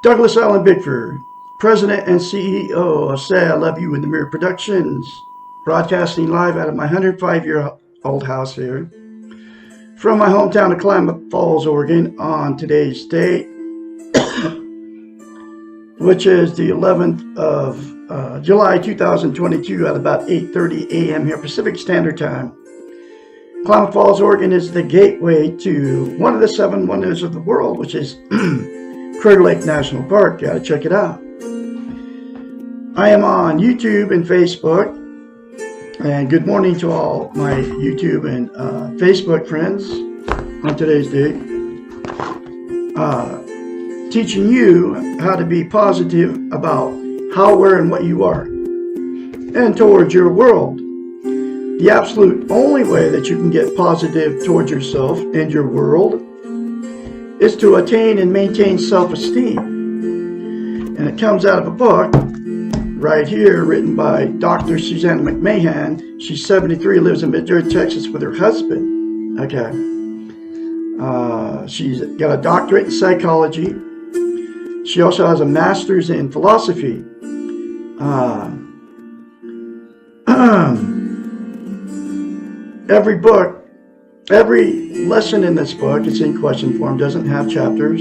Douglas Allen Bickford, President and CEO of Say I Love You in the Mirror Productions, broadcasting live out of my 105-year-old house here from my hometown of Klamath Falls, Oregon, on today's date, which is the 11th of July 2022 at about 8:30 a.m. here Pacific Standard Time. Klamath Falls, Oregon is the gateway to one of the 7 wonders of the world, which is Crater Lake National Park. Gotta check it out. I am on YouTube and Facebook, and good morning to all my YouTube and Facebook friends on today's date. Teaching you how to be positive about how, where, and what you are, and towards your world. The absolute only way that you can get positive towards yourself and your world is to attain and maintain self-esteem. And it comes out of a book right here written by Dr. Susanna McMahon. She's 73, lives in Madrid, Texas with her husband. Okay. She's got a doctorate in psychology. She also has a master's in philosophy. Every lesson in this book, it's in question form, doesn't have chapters.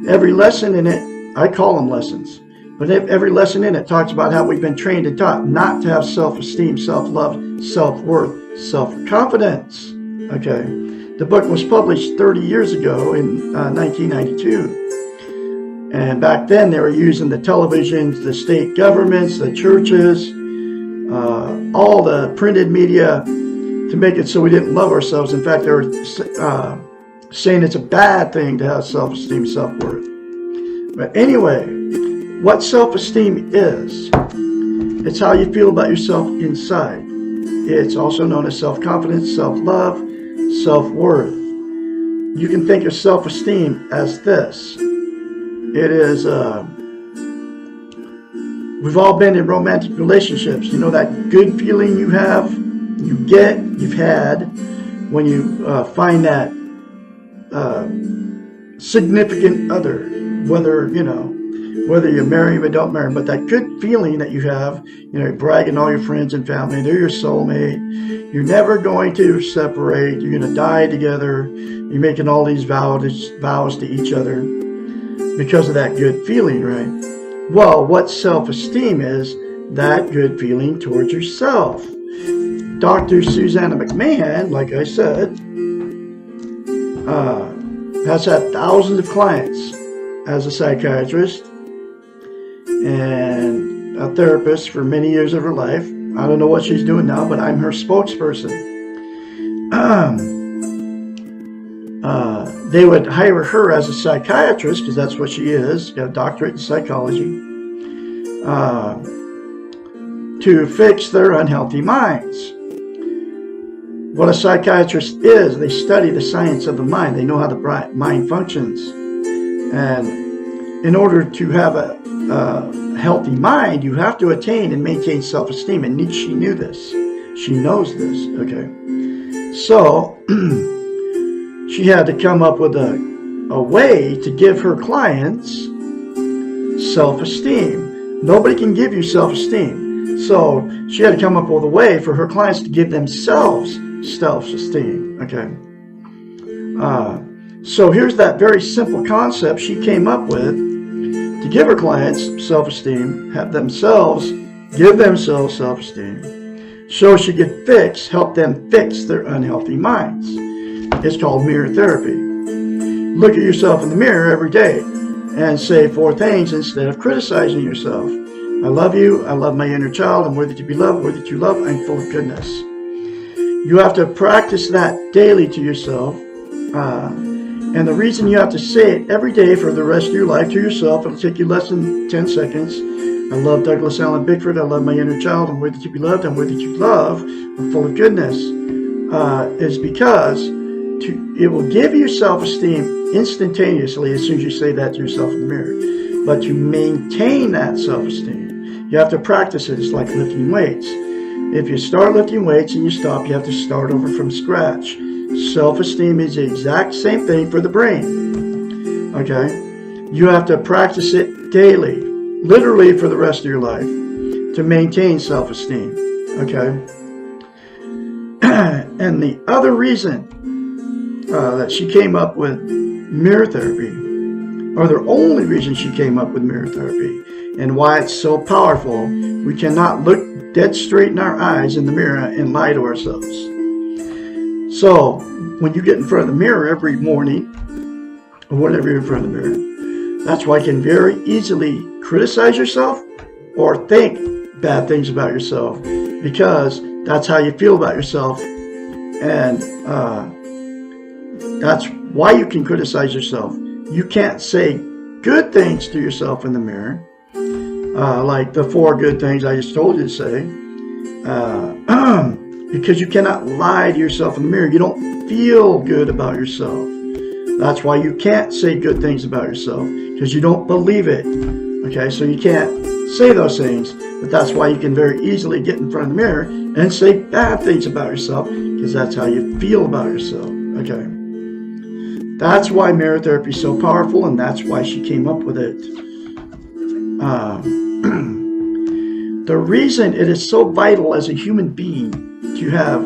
Every lesson in it, I call them lessons, but every lesson in it talks about how we've been trained and taught not to have self-esteem, self-love, self-worth, self-confidence. Okay. The book was published 30 years ago in 1992. And back then they were using the televisions, the state governments, the churches, all the printed media to make it so we didn't love ourselves. In fact, they were saying it's a bad thing to have self-esteem, self-worth. But anyway, what self-esteem is, it's how you feel about yourself inside. It's also known as self-confidence, self-love, self-worth. You can think of self-esteem as this. It is, we've all been in romantic relationships. You know that good feeling you have, you've had when you find that significant other, whether you're married or don't marry, but that good feeling that you have, you're bragging all your friends and family, they're your soulmate, you're never going to separate, you're going to die together, you're making all these vows to each other because of that good feeling, right? Well, what self-esteem is, that good feeling towards yourself. Dr. Susanna McMahon, like I said, has had thousands of clients as a psychiatrist and a therapist for many years of her life. I don't know what she's doing now, but I'm her spokesperson. They would hire her as a psychiatrist, because that's what she is, got a doctorate in psychology, to fix their unhealthy minds. What a psychiatrist is, they study the science of the mind. They know how the mind functions. And in order to have a healthy mind, you have to attain and maintain self-esteem. And she knew this. She knows this. Okay. So she had to come up with a way to give her clients self-esteem. Nobody can give you self-esteem. So she had to come up with a way for her clients to give themselves self-esteem. Okay. So here's that very simple concept she came up with to give her clients self-esteem, have themselves give themselves self-esteem, so she could help them fix their unhealthy minds. It's called mirror therapy. Look at yourself in the mirror every day and say 4 things instead of criticizing yourself. I love you. I love my inner child. I'm worthy to be loved. Worthy to love. I'm full of goodness. You have to practice that daily to yourself. And the reason you have to say it every day for the rest of your life to yourself, it'll take you less than 10 seconds. I love Douglas Allen Bickford. I love my inner child. I'm worthy to be loved. I'm worthy to love. I'm full of goodness. Is because it will give you self-esteem instantaneously as soon as you say that to yourself in the mirror. But to maintain that self-esteem, you have to practice it. It's like lifting weights. If you start lifting weights and you stop, you have to start over from scratch. Self-esteem is the exact same thing for the brain. Okay? You have to practice it daily, literally for the rest of your life, to maintain self-esteem. Okay? And the other reason that she came up with mirror therapy, or the only reason she came up with mirror therapy, and why it's so powerful, we cannot look dead straight in our eyes in the mirror and lie to ourselves. So, when you get in front of the mirror every morning, or whenever you're in front of the mirror, that's why you can very easily criticize yourself or think bad things about yourself, because that's how you feel about yourself. And that's why you can criticize yourself. You can't say good things to yourself in the mirror, like the 4 good things I just told you to say, because you cannot lie to yourself in the mirror. You don't feel good about yourself. That's why you can't say good things about yourself, because you don't believe it. Okay, so you can't say those things, but that's why you can very easily get in front of the mirror and say bad things about yourself, because that's how you feel about yourself. Okay, that's why mirror therapy is so powerful, and that's why she came up with it. The reason it is so vital as a human being to have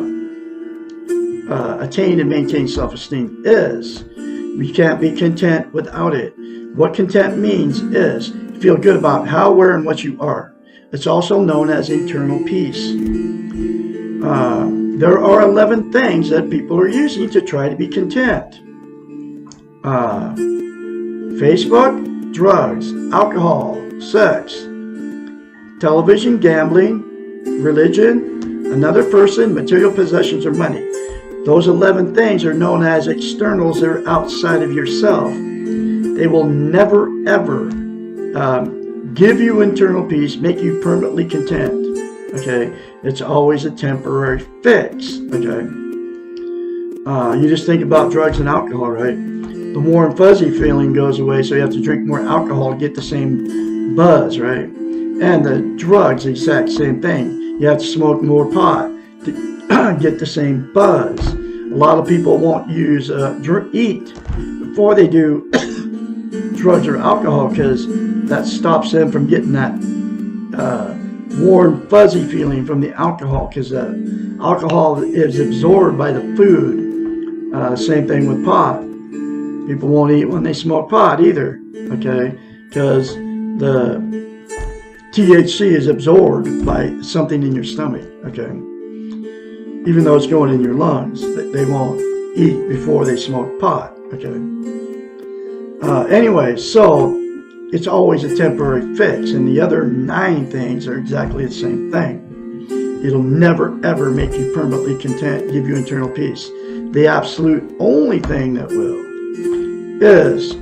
attained and maintained self-esteem is we can't be content without it. What content means is feel good about how, where, and what you are. It's also known as internal peace. There are 11 things that people are using to try to be content. Facebook, drugs, alcohol, sex, television, gambling, religion, another person, material possessions, or money. Those 11 things are known as externals. They're outside of yourself. They will never, ever give you internal peace, make you permanently content. Okay? It's always a temporary fix. Okay? You just think about drugs and alcohol, right? The warm, fuzzy feeling goes away, so you have to drink more alcohol to get the same buzz, right? And the drugs, the exact same thing. You have to smoke more pot to get the same buzz. A lot of people won't use eat before they do drugs or alcohol, because that stops them from getting that warm, fuzzy feeling from the alcohol, because alcohol is absorbed by the food. Same thing with pot. People won't eat when they smoke pot either, okay? Because the THC is absorbed by something in your stomach, okay? Even though it's going in your lungs, they won't eat before they smoke pot, okay? Anyway, so it's always a temporary fix, and the other 9 things are exactly the same thing. It'll never, ever make you permanently content, give you internal peace. The absolute only thing that will is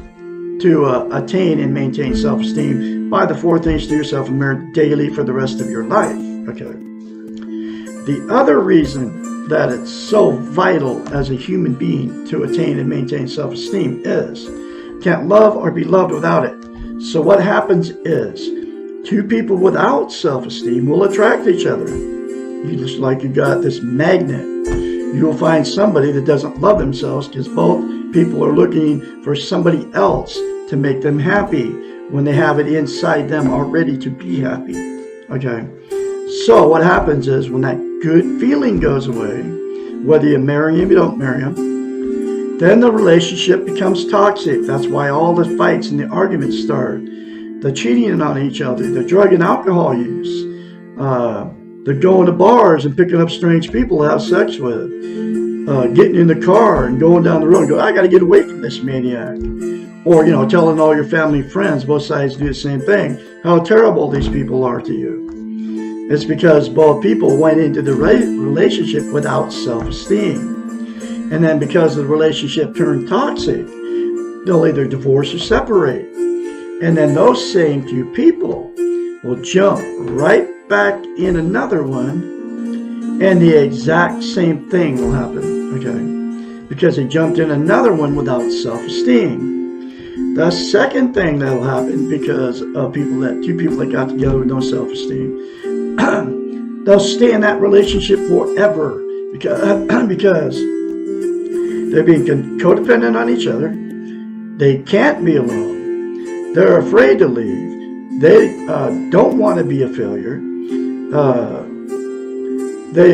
to attain and maintain self-esteem by the 4 things to yourself in the mirror daily for the rest of your life. Okay. The other reason that it's so vital as a human being to attain and maintain self-esteem is can't love or be loved without it. So what happens is 2 people without self-esteem will attract each other. You just like you got this magnet. You'll find somebody that doesn't love themselves, because both people are looking for somebody else to make them happy when they have it inside them already to be happy. Okay? So what happens is when that good feeling goes away, whether you marry him, you don't marry him, then the relationship becomes toxic. That's why all the fights and the arguments start. The cheating on each other, the drug and alcohol use, the going to bars and picking up strange people to have sex with, getting in the car and going down the road and go, I got to get away from this maniac. Or, telling all your family and friends, both sides do the same thing, how terrible these people are to you. It's because both people went into the relationship without self-esteem. And then because the relationship turned toxic, they'll either divorce or separate. And then those same 2 people will jump right back in another one, and the exact same thing will happen, okay? Because they jumped in another one without self-esteem. The second thing that'll happen because of 2 people that got together with no self-esteem, they'll stay in that relationship forever because they're being codependent on each other. They can't be alone. They're afraid to leave. They don't want to be a failure. They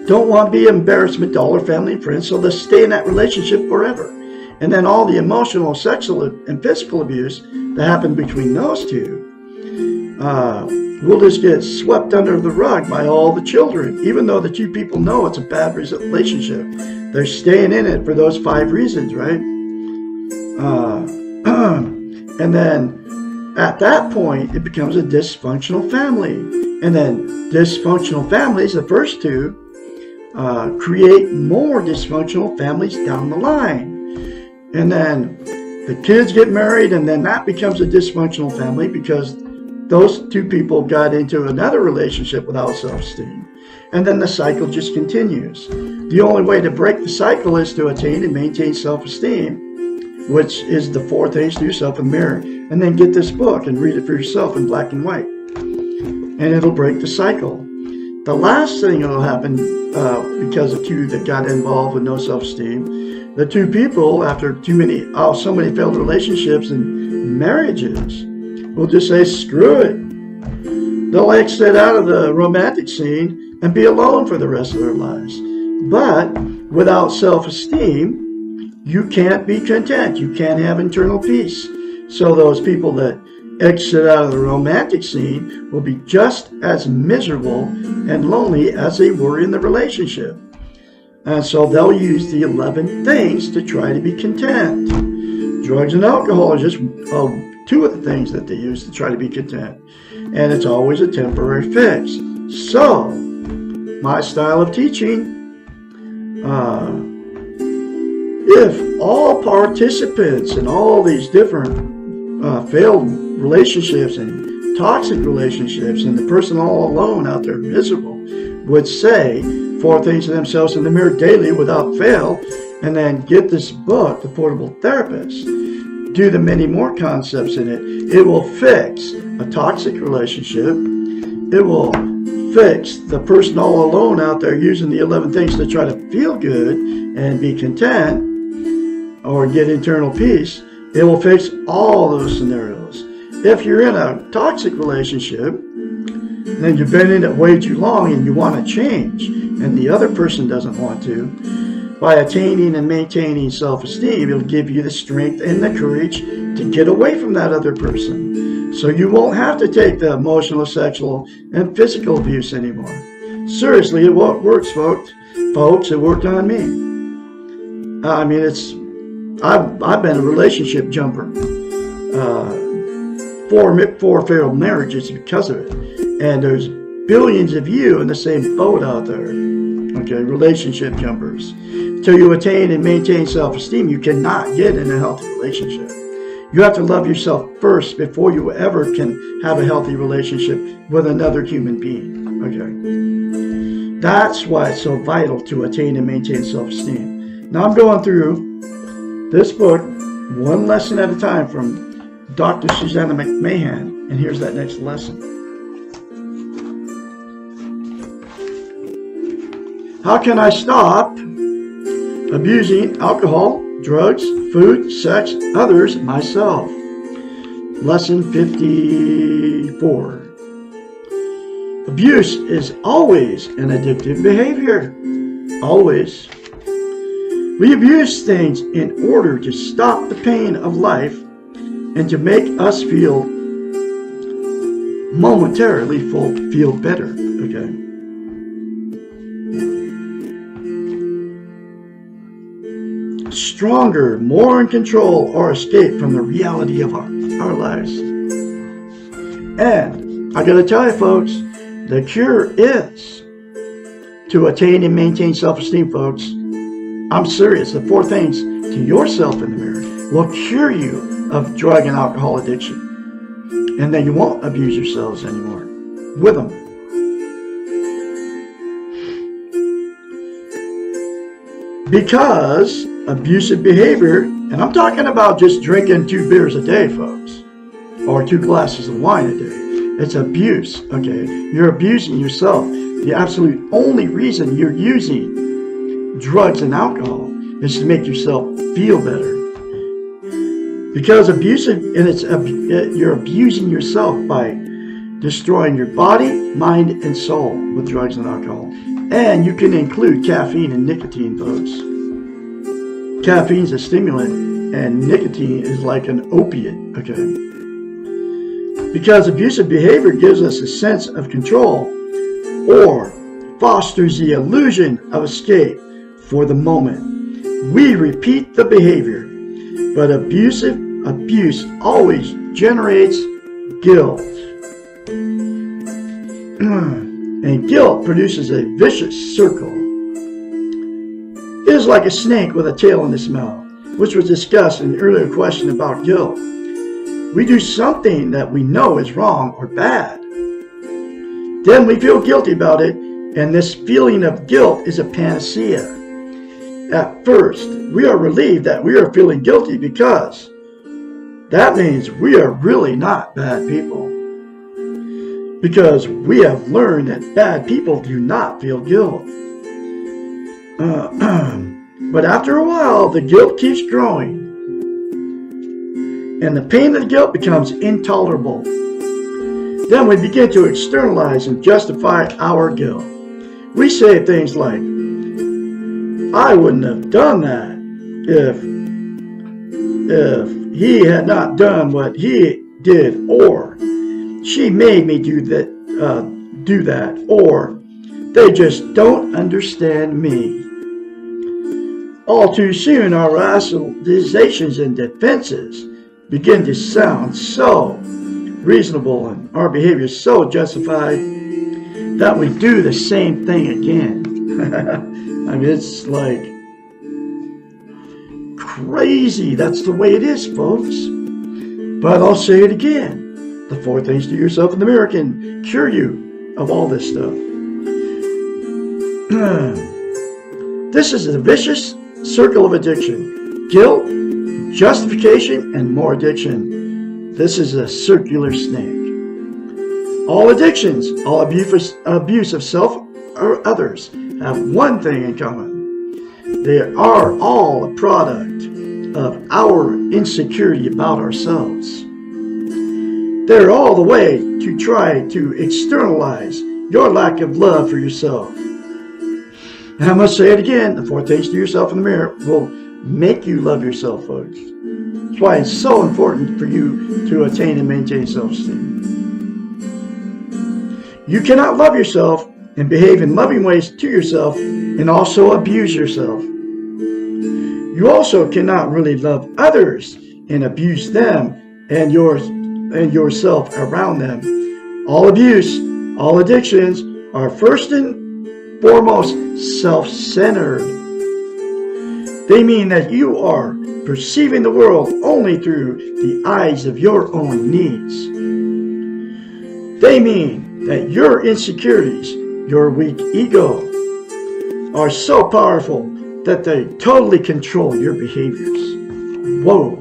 don't want to be embarrassment to all their family and friends, so they stay in that relationship forever. And then all the emotional, sexual, and physical abuse that happened between those two will just get swept under the rug by all the children, even though the two people know it's a bad relationship. They're staying in it for those 5 reasons, right? And then at that point, it becomes a dysfunctional family. And then dysfunctional families, the first two, create more dysfunctional families down the line. And then the kids get married, and then that becomes a dysfunctional family because those two people got into another relationship without self-esteem. And then the cycle just continues. The only way to break the cycle is to attain and maintain self-esteem, which is the 4 things to yourself in the mirror. And then get this book and read it for yourself in black and white. And it'll break the cycle. The last thing that'll happen because of two that got involved with no self-esteem, the two people, after so many failed relationships and marriages, will just say, screw it. They'll exit out of the romantic scene and be alone for the rest of their lives. But without self-esteem, you can't be content. You can't have internal peace. So those people that exit out of the romantic scene will be just as miserable and lonely as they were in the relationship. And so they'll use the 11 things to try to be content. Drugs and alcohol are just 2 of the things that they use to try to be content. And it's always a temporary fix. So, my style of teaching, if all participants in all these different failed relationships and toxic relationships and the person all alone out there miserable would say 4 things to themselves in the mirror daily without fail, and then get this book, The Portable Therapist, do the many more concepts in it, it will fix a toxic relationship. It will fix the person all alone out there using the 11 things to try to feel good and be content or get internal peace. It will fix all those scenarios. If you're in a toxic relationship, then you've been in it way too long and you want to change, and the other person doesn't want to, by attaining and maintaining self-esteem, it'll give you the strength and the courage to get away from that other person. So you won't have to take the emotional, sexual, and physical abuse anymore. Seriously, it works, folks. It worked on me. I mean, I've been a relationship jumper. 4 failed marriages because of it. And there's billions of you in the same boat out there. Okay, relationship jumpers. Till you attain and maintain self-esteem, you cannot get in a healthy relationship. You have to love yourself first before you ever can have a healthy relationship with another human being. Okay. That's why it's so vital to attain and maintain self-esteem. Now I'm going through this book, one lesson at a time, from Dr. Susanna McMahon, and here's that next lesson. How can I stop abusing alcohol, drugs, food, sex, others, myself? Lesson 54. Abuse is always an addictive behavior. Always. We abuse things in order to stop the pain of life and to make us feel momentarily feel better. Okay. Stronger, more in control, or escape from the reality of our lives. And I gotta tell you, folks, the cure is to attain and maintain self-esteem, folks. I'm serious. The 4 things to yourself in the mirror will cure you of drug and alcohol addiction. And then you won't abuse yourselves anymore with them. Because abusive behavior, and I'm talking about just drinking 2 beers a day, folks, or 2 glasses of wine a day. It's abuse, okay? You're abusing yourself. The absolute only reason you're using drugs and alcohol is to make yourself feel better. Because you're abusing yourself by destroying your body, mind, and soul with drugs and alcohol. And you can include caffeine and nicotine, folks. Caffeine is a stimulant, and nicotine is like an opiate, okay? Because abusive behavior gives us a sense of control or fosters the illusion of escape for the moment. We repeat the behavior, but abuse always generates guilt. And guilt produces a vicious circle. It is like a snake with a tail in its mouth, which was discussed in the earlier question about guilt. We do something that we know is wrong or bad. Then we feel guilty about it, and this feeling of guilt is a panacea. At first, we are relieved that we are feeling guilty because that means we are really not bad people. Because we have learned that bad people do not feel guilt. But after a while, the guilt keeps growing. And the pain of the guilt becomes intolerable. Then we begin to externalize and justify our guilt. We say things like, I wouldn't have done that if he had not done what he did, or she made me do that, or they just don't understand me. All too soon, our rationalizations and defenses begin to sound so reasonable and our behavior is so justified that we do the same thing again. I mean, it's like crazy. That's the way it is, folks. But I'll say it again. The 4 things to yourself in the mirror can cure you of all this stuff. This is a vicious circle of addiction. Guilt, justification, and more addiction. This is a circular snake. All addictions, all abuse of self or others have one thing in common. They are all a product of our insecurity about ourselves. They're all the way to try to externalize your lack of love for yourself. And I must say it again, the 4 things to yourself in the mirror will make you love yourself, folks. That's why it's so important for you to attain and maintain self-esteem. You cannot love yourself and behave in loving ways to yourself and also abuse yourself. You also cannot really love others and abuse them and yourself around them. All abuse, all addictions are first and foremost self-centered. They mean that you are perceiving the world only through the eyes of your own needs. They mean that your insecurities, your weak ego, are so powerful that they totally control your behaviors. Whoa.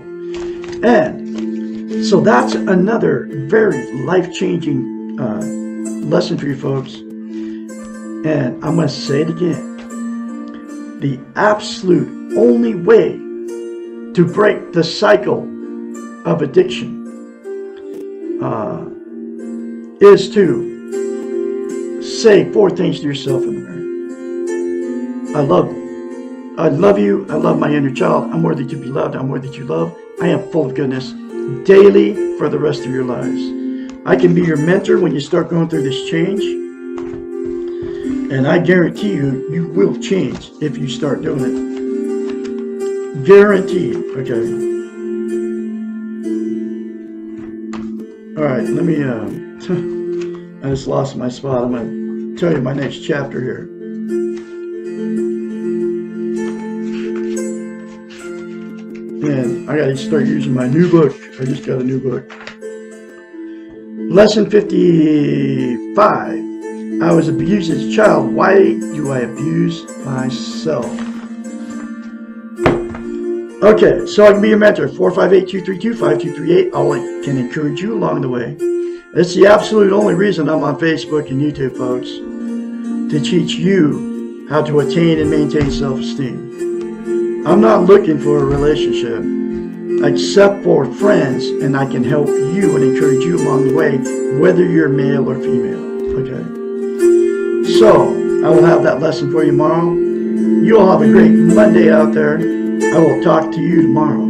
And so that's another very life-changing lesson for you folks. And I'm going to say it again. The absolute only way to break the cycle of addiction is to say 4 things to yourself in the mirror. I love you. I love my inner child. I'm worthy to be loved. I'm worthy to love. I am full of goodness daily for the rest of your lives. I can be your mentor when you start going through this change. And I guarantee you, you will change if you start doing it. Guaranteed. Okay. All right. Let me, I just lost my spot. I'm going to tell you my next chapter here. And I got to start using my new book. I just got a new book. Lesson 55. I was abused as a child. Why do I abuse myself? Okay, so I can be your mentor. 458-232-5238. I can encourage you along the way. It's the absolute only reason I'm on Facebook and YouTube, folks. To teach you how to attain and maintain self-esteem. I'm not looking for a relationship except for friends, and I can help you and encourage you along the way, whether you're male or female. Okay? So, I will have that lesson for you tomorrow. You all have a great Monday out there. I will talk to you tomorrow.